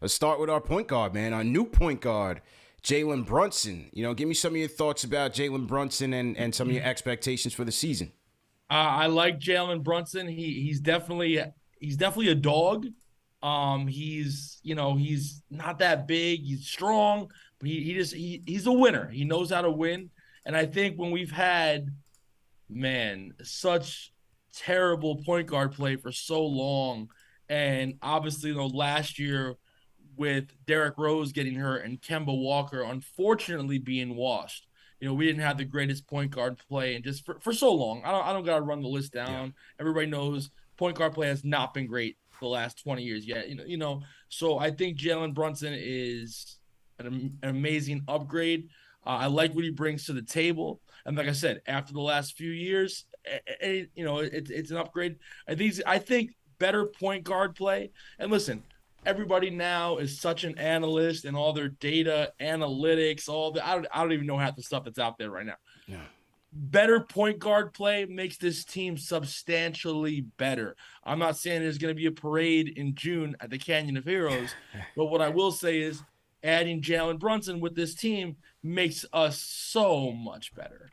Let's start with our point guard, man. Our new point guard, Jalen Brunson. Give me some of your thoughts about Jalen Brunson and some of your expectations for the season. I like Jalen Brunson. He's definitely a dog. He's not that big. He's strong, but he's a winner. He knows how to win. And I think when we've had, man, such terrible point guard play for so long, and obviously, last year with Derrick Rose getting hurt and Kemba Walker unfortunately being washed. We didn't have the greatest point guard play, and just for so long. I don't gotta run the list down. Yeah. Everybody knows point guard play has not been great the last 20 years yet. So I think Jalen Brunson is an amazing upgrade. I like what he brings to the table, and like I said, after the last few years, it's an upgrade. I think better point guard play. And listen, everybody now is such an analyst and all their data analytics, I don't even know half the stuff that's out there right now. Yeah. Better point guard play makes this team substantially better. I'm not saying there's going to be a parade in June at the Canyon of Heroes, but what I will say is adding Jalen Brunson with this team makes us so much better.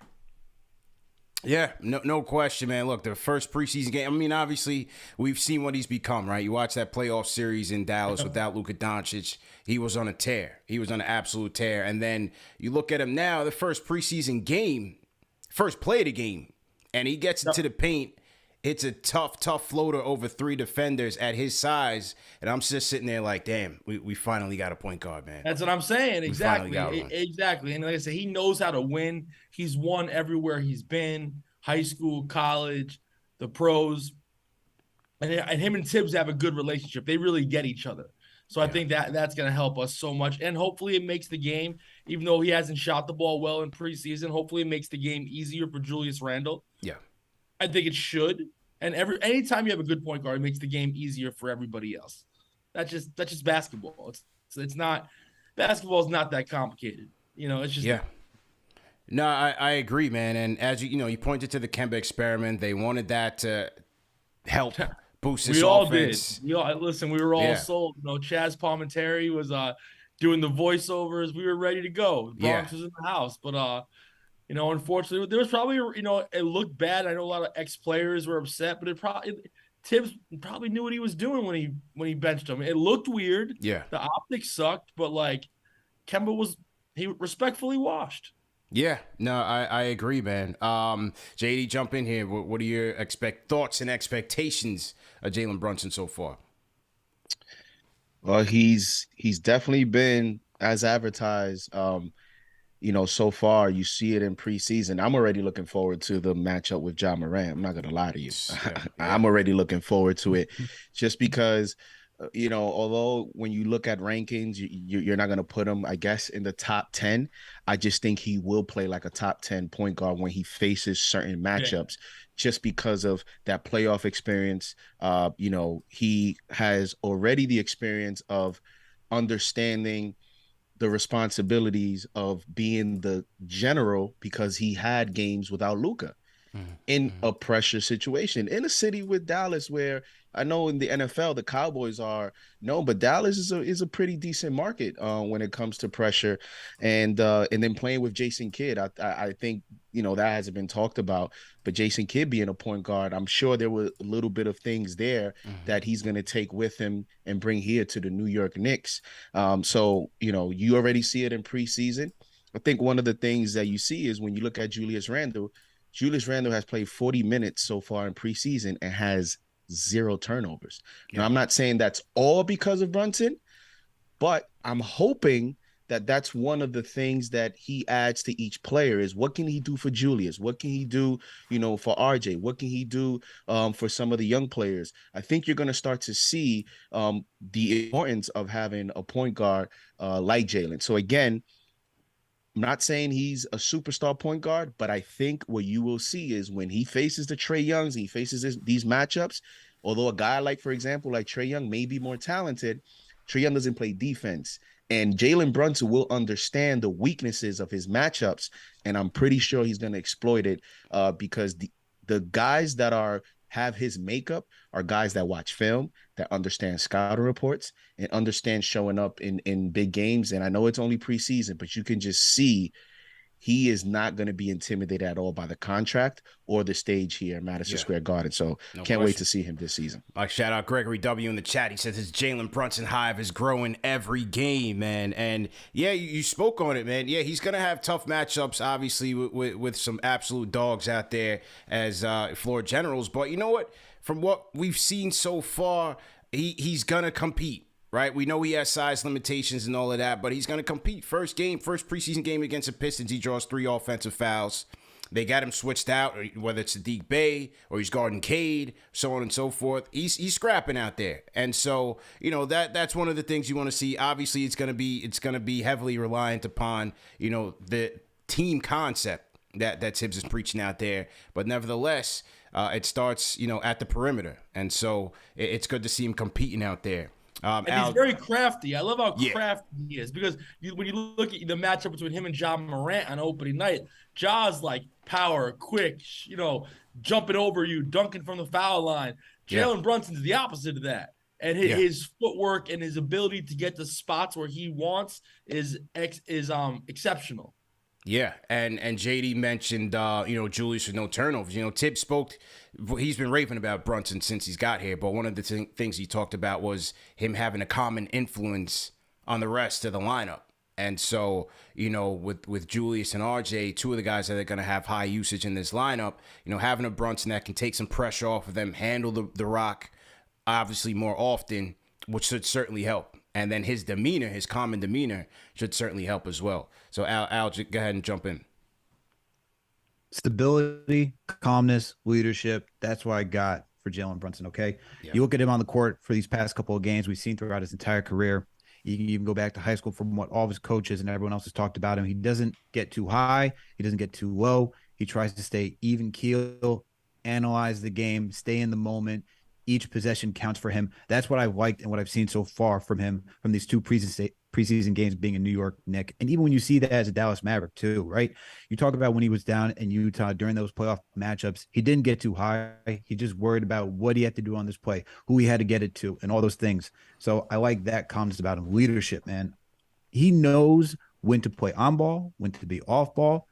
Yeah, no question, man. Look, the first preseason game, obviously, we've seen what he's become, right? You watch that playoff series in Dallas without Luka Doncic, he was on a tear. He was on an absolute tear. And then you look at him now, the first preseason game, first play of the game, and he gets into the paint. It's a tough floater over three defenders at his size. And I'm just sitting there like, damn, we finally got a point guard, man. That's what I'm saying. Exactly. Exactly. And like I said, he knows how to win. He's won everywhere he's been, high school, college, the pros. And him and Tibbs have a good relationship. They really get each other. So I think that's going to help us so much. And hopefully it makes the game, even though he hasn't shot the ball well in preseason, hopefully it makes the game easier for Julius Randle. Yeah. I think it should. And anytime you have a good point guard, it makes the game easier for everybody else. That's just basketball. It's not, basketball is not that complicated. It's just. Yeah. No, I agree, man. And as you pointed to the Kemba experiment, they wanted that to help boost this offense. We all did. Listen, we were all sold. Chaz Palminteri was doing the voiceovers. We were ready to go. The Bronx was in the house, but unfortunately, there was probably, it looked bad. I know a lot of ex-players were upset, but Tibbs probably knew what he was doing when he benched him. It looked weird. Yeah. The optics sucked, but Kemba he respectfully washed. Yeah, no, I agree, man. JD, jump in here. What are your thoughts and expectations of Jalen Brunson so far? Well, he's definitely been as advertised. So far you see it in preseason. I'm already looking forward to the matchup with Ja Morant. I'm not going to lie to you. I'm already looking forward to it just because, although when you look at rankings, you're not going to put him, I guess, in the top 10. I just think he will play like a top 10 point guard when he faces certain matchups just because of that playoff experience. He has already the experience of understanding the responsibilities of being the general because he had games without Luka in a pressure situation in a city with Dallas, where I know in the NFL, the Cowboys are known, but Dallas is a pretty decent market when it comes to pressure. And then playing with Jason Kidd, I think, that hasn't been talked about, but Jason Kidd being a point guard, I'm sure there were a little bit of things there that he's going to take with him and bring here to the New York Knicks. So, you already see it in preseason. I think one of the things that you see is when you look at Julius Randle has played 40 minutes so far in preseason and has 0 turnovers. Yeah. Now, I'm not saying that's all because of Brunson, but I'm hoping that that's one of the things that he adds to each player is what can he do for Julius? What can he do, for RJ? What can he do for some of the young players? I think you're going to start to see the importance of having a point guard like Jalen. So again, I'm not saying he's a superstar point guard, but I think what you will see is when he faces the Trae Youngs, he faces these matchups, although a guy like, for example, like Trae Young may be more talented, Trae Young doesn't play defense. And Jalen Brunson will understand the weaknesses of his matchups, and I'm pretty sure he's going to exploit it because the guys that are have his makeup are guys that watch film, that understand scouting reports, and understand showing up in big games. And I know it's only preseason, but you can just see he is not going to be intimidated at all by the contract or the stage here at Madison Square Garden. So can't wait to see him this season. Like, shout out Gregory W in the chat. He says his Jalen Brunson hive is growing every game, man. And yeah, you spoke on it, man. Yeah, he's going to have tough matchups, obviously, with some absolute dogs out there as floor generals. But you know what? From what we've seen so far, he's going to compete. Right, we know he has size limitations and all of that, but he's going to compete. First preseason game against the Pistons, he draws 3 offensive fouls. They got him switched out, whether it's Sadiq Bey or he's guarding Cade, so on and so forth. He's scrapping out there, and so that's one of the things you want to see. Obviously, it's going to be heavily reliant upon the team concept that Tibbs is preaching out there. But nevertheless, it starts at the perimeter, and so it's good to see him competing out there. And he's very crafty. I love how crafty he is, because when you look at the matchup between him and Ja Morant on opening night, Ja's like power, quick, jumping over you, dunking from the foul line. Jalen Brunson's the opposite of that. And his footwork and his ability to get to spots where he wants is exceptional. Yeah, and JD mentioned Julius with no turnovers. Tibbs spoke. He's been raving about Brunson since he's got here, but one of the things he talked about was him having a common influence on the rest of the lineup. And so, with Julius and RJ, two of the guys that are going to have high usage in this lineup, having a Brunson that can take some pressure off of them, handle the rock, obviously more often, which should certainly help. And then his demeanor, his common demeanor, should certainly help as well. So, Al, go ahead and jump in. Stability, calmness, leadership. That's what I got for Jalen Brunson, okay? Yeah. You look at him on the court for these past couple of games we've seen throughout his entire career. You can even go back to high school from what all of his coaches and everyone else has talked about him. He doesn't get too high. He doesn't get too low. He tries to stay even keel, analyze the game, stay in the moment. Each possession counts for him. That's what I've liked and what I've seen so far from him from these 2 preseason games being a New York Knick. And even when you see that as a Dallas Maverick too, right? You talk about when he was down in Utah during those playoff matchups, he didn't get too high. He just worried about what he had to do on this play, who he had to get it to, and all those things. So I like that calmness about him. Leadership, man. He knows when to play on ball, when to be off ball.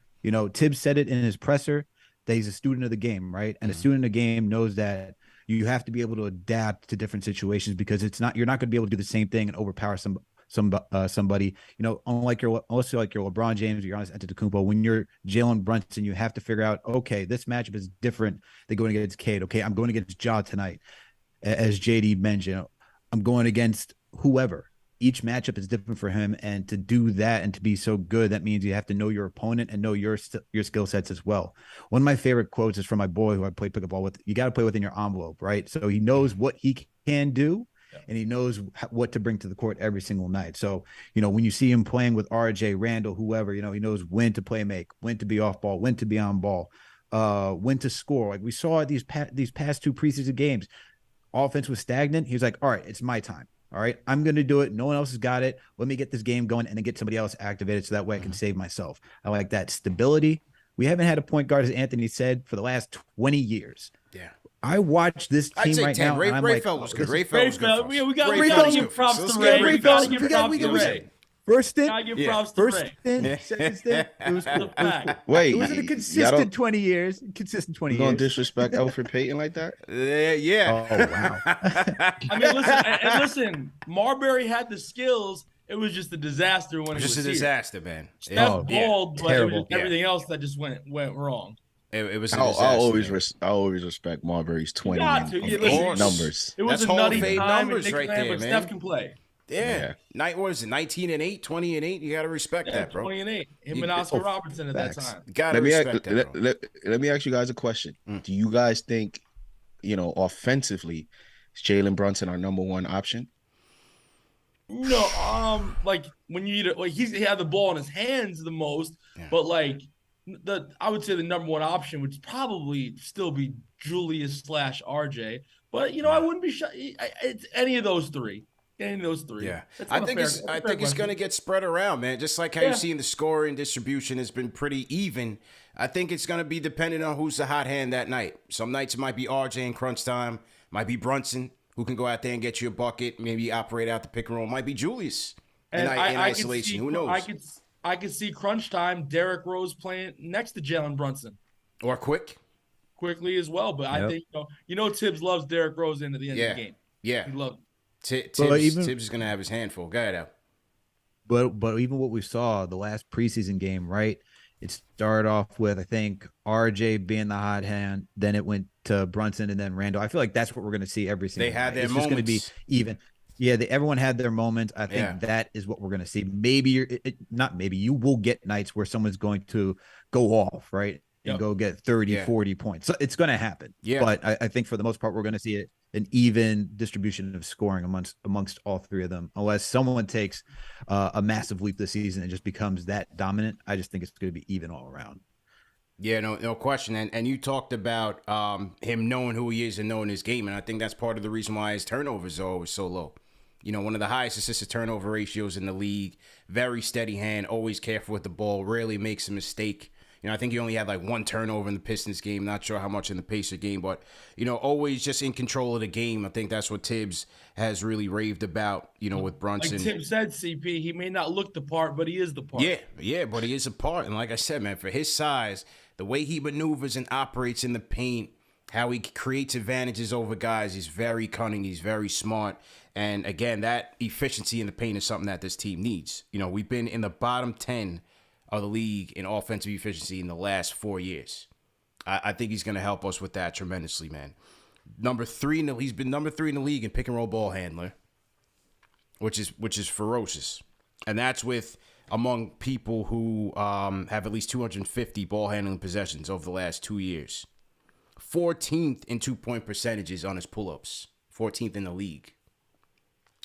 Tibbs said it in his presser that he's a student of the game, right? And a student of the game knows that you have to be able to adapt to different situations, because you're not going to be able to do the same thing and overpower somebody. Unless you're LeBron James or you're Giannis Antetokounmpo, when you're Jalen Brunson, you have to figure out, okay, this matchup is different than going against Cade. Okay, I'm going against Ja tonight, as JD mentioned. I'm going against whoever. Each matchup is different for him, and to do that and to be so good, that means you have to know your opponent and know your skill sets as well. One of my favorite quotes is from my boy who I play pickup ball with. You got to play within your envelope, right? So he knows what he can do, and he knows what to bring to the court every single night. So, when you see him playing with RJ, Randall, whoever, he knows when to play make, when to be off ball, when to be on ball, when to score. Like we saw these past 2 preseason games, offense was stagnant. He was like, all right, it's my time. All right, I'm going to do it. No one else has got it. Let me get this game going and then get somebody else activated so that way I can save myself. I like that stability. We haven't had a point guard, as Anthony said, for the last 20 years. Yeah. I watch this team right 10. Now. Ray Feld was good. Ray Feld was good. We got to give props to Ray. We got to give props to Ray. First stint, second stint, it was cool. Wait, it wasn't a consistent 20 years. Consistent 20 years. You gonna disrespect Elfrid Payton like that? Yeah. Oh wow. I mean, listen. Marbury had the skills. It was just a disaster when it was just a disaster, man. Steph balled, but it was just everything else that just went wrong. It was. I always respect Marbury's 20 numbers. It was That's a nutty time numbers right there, but man. Steph can play. Yeah. What is it? 19-8, 20-8. You got to respect that, bro. 20-8. Him and Oscar Robertson at that time. Got to respect that, bro. Let me ask you guys a question. Do you guys think, offensively, is Jalen Brunson our number 1 option? No, like when you need it, like he had the ball in his hands the most, but like I would say the number 1 option would probably still be Julius / RJ. But I wouldn't be shy. It's any of those 3. getting those 3. Yeah, That's I not a think fair- it's that's a I fair think it's question. going to get spread around, man. Just like how Yeah. you're seeing the scoring distribution has been pretty even. I think it's going to be dependent on who's the hot hand that night. Some nights it might be RJ in crunch time, might be Brunson who can go out there and get you a bucket, maybe operate out the pick and roll. Might be Julius And in I could isolation. see, Who knows? I could see crunch time. Derrick Rose playing next to Jalen Brunson Or quick. quickly as well. But I Yep. think Tibbs loves Derrick Rose into the end of the game. Yeah. He loves. Tibbs is going to have his handful. Go ahead, Al. But even what we saw the last preseason game, right? It started off with, I think, RJ being the hot hand. Then it went to Brunson and then Randall. I feel like that's what we're going to see every single They had night. their It's just going to be moments. even. Yeah, everyone had their moments. I think that is what we're going to see. Maybe not maybe you will get nights where someone's going to go off, right? And go get 30, 40 points. So it's going to happen. Yeah. But I think for the most part, we're going to see an even distribution of scoring amongst all 3 of them. Unless someone takes a massive leap this season and just becomes that dominant, I just think it's going to be even all around. Yeah, no question. And you talked about him knowing who he is and knowing his game. And I think that's part of the reason why his turnovers are always so low. One of the highest assist-to-turnover ratios in the league. Very steady hand, always careful with the ball, rarely makes a mistake. I think he only had like 1 turnover in the Pistons game. Not sure how much in the Pacer game, but, always just in control of the game. I think that's what Tibbs has really raved about, with Brunson. Like Tim said, CP, he may not look the part, but he is the part. Yeah, but he is a part. And like I said, man, for his size, the way he maneuvers and operates in the paint, how he creates advantages over guys, he's very cunning, he's very smart. And again, that efficiency in the paint is something that this team needs. We've been in the bottom 10 of the league in offensive efficiency in the last 4 years. I think he's going to help us with that tremendously, man. He's been number 3 in the league in pick and roll ball handler, which is ferocious. And that's with among people who have at least 250 ball handling possessions over the last 2 years. 14th in 2-point percentages on his pull-ups. 14th in the league.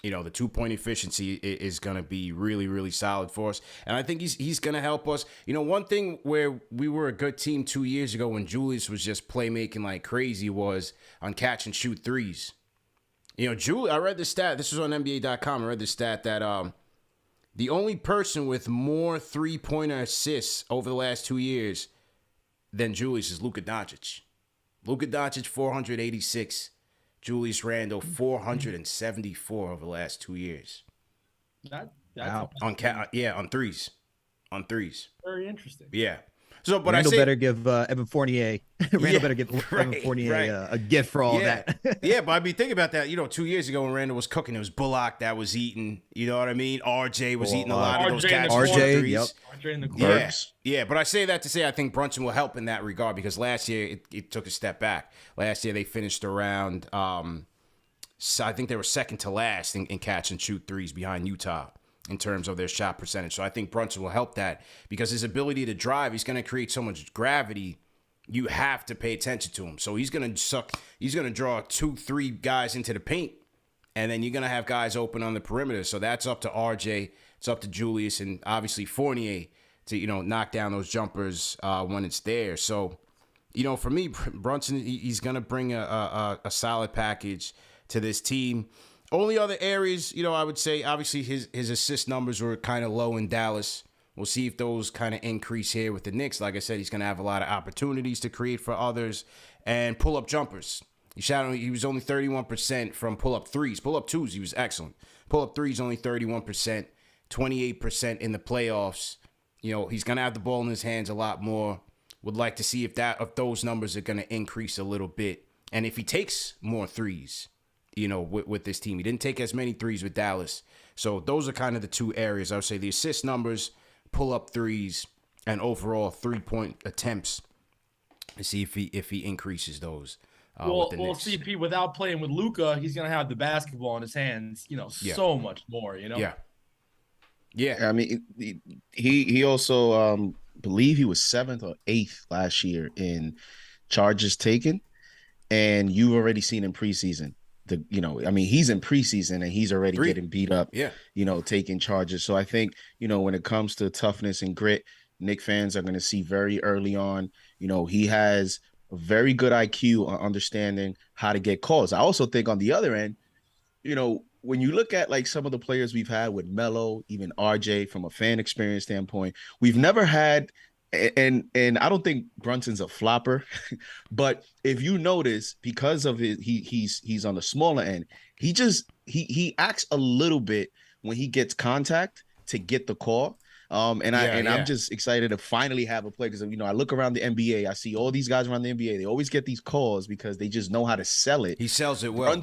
The 2-point efficiency is going to be really, really solid for us. And I think he's going to help us. One thing where we were a good team 2 years ago when Julius was just playmaking like crazy was on catch and shoot threes. I read the stat. This was on NBA.com. I read the stat that the only person with more 3-pointer assists over the last 2 years than Julius is Luka Doncic. Luka Doncic, 486. Julius Randle, 474 over the last 2 years. Wow. On threes. On threes. Very interesting. Yeah. So, but Randall I say, better give Evan Fournier. Randall better give Evan Fournier a gift for all that. Yeah, but I mean, think about that. 2 years ago when Randall was cooking, it was Bullock that was eating. You know what I mean? RJ was eating a lot of those catches. RJ, yep. RJ in the corner. Yeah, but I say that to say I think Brunson will help in that regard because last year it took a step back. Last year they finished around, so I think they were second to last in catch and shoot threes behind Utah in terms of their shot percentage. So I think Brunson will help that because his ability to drive, he's going to create so much gravity. You have to pay attention to him. So he's going to draw 2-3 guys into the paint, and then you're going to have guys open on the perimeter. So that's up to RJ. It's up to Julius and obviously Fournier to, knock down those jumpers when it's there. So, for me, Brunson, he's going to bring a solid package to this team. Only other areas, I would say, obviously his assist numbers were kind of low in Dallas. We'll see if those kind of increase here with the Knicks. Like I said, he's going to have a lot of opportunities to create for others and pull-up jumpers. He was only 31% from pull-up threes. Pull-up twos, he was excellent. Pull-up threes, only 31%, 28% in the playoffs. He's going to have the ball in his hands a lot more. Would like to see if those numbers are going to increase a little bit. And if he takes more threes, with this team. He didn't take as many threes with Dallas. So those are kind of the two areas. I would say the assist numbers, pull-up threes, and overall 3-point attempts to see if he increases those. Well, CP, without playing with Luka, he's going to have the basketball in his hands, so much more, Yeah. I mean, he also believe he was 7th or 8th last year in charges taken, and you've already seen in preseason. He's in preseason and he's already getting beat up, taking charges. So I think, when it comes to toughness and grit, Knicks fans are going to see very early on, he has a very good IQ on understanding how to get calls. I also think on the other end, when you look at like some of the players we've had with Melo, even RJ, from a fan experience standpoint, we've never had. And I don't think Brunson's a flopper, but if you notice, because of his, he's on the smaller end. He acts a little bit when he gets contact to get the call. I'm just excited to finally have a player, because I look around the NBA, I see all these guys around the NBA. They always get these calls because they just know how to sell it. He sells it well.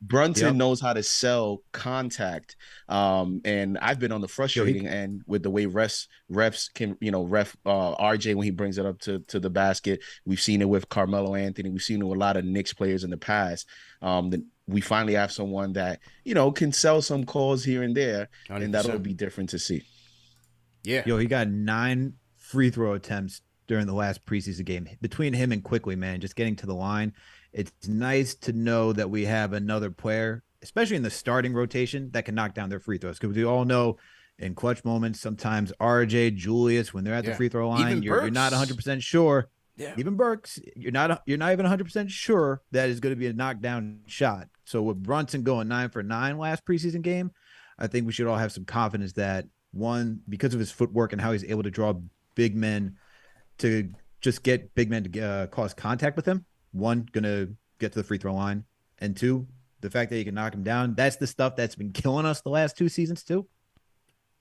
Brunson knows how to sell contact. And I've been on the frustrating end with the way refs can, ref RJ when he brings it up to the basket. We've seen it with Carmelo Anthony. We've seen it with a lot of Knicks players in the past. We finally have someone that, can sell some calls here and there, 100%. And that'll be different to see. Yeah. He got 9 free throw attempts during the last preseason game. Between him and Quickly, man, just getting to the line. It's nice to know that we have another player, especially in the starting rotation, that can knock down their free throws. Because we all know in clutch moments, sometimes RJ, Julius, when they're at the free throw line, you're not 100% sure. Yeah. Even Burks, you're not even 100% sure that is going to be a knockdown shot. So with Brunson going 9 for 9 last preseason game, I think we should all have some confidence that, one, because of his footwork and how he's able to draw big men to just get big men to cause contact with him. One, gonna get to the free throw line, and 2, the fact that you can knock him down. That's the stuff that's been killing us the last 2 seasons too.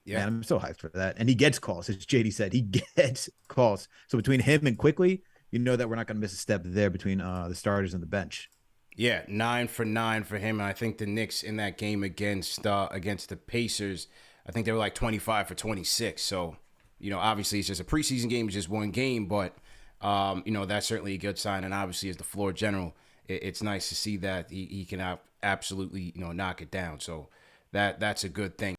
Yeah, man, I'm so hyped for that. And he gets calls, as JD said. He gets calls. So between him and Quickly, you know that we're not gonna miss a step there between the starters and the bench. Yeah, 9 for 9 for him. And I think the Knicks in that game against the Pacers, I think they were like 25 for 26. So, obviously it's just a preseason game, it's just one game, but that's certainly a good sign. And obviously, as the floor general, it's nice to see that he can absolutely, knock it down. So that's a good thing.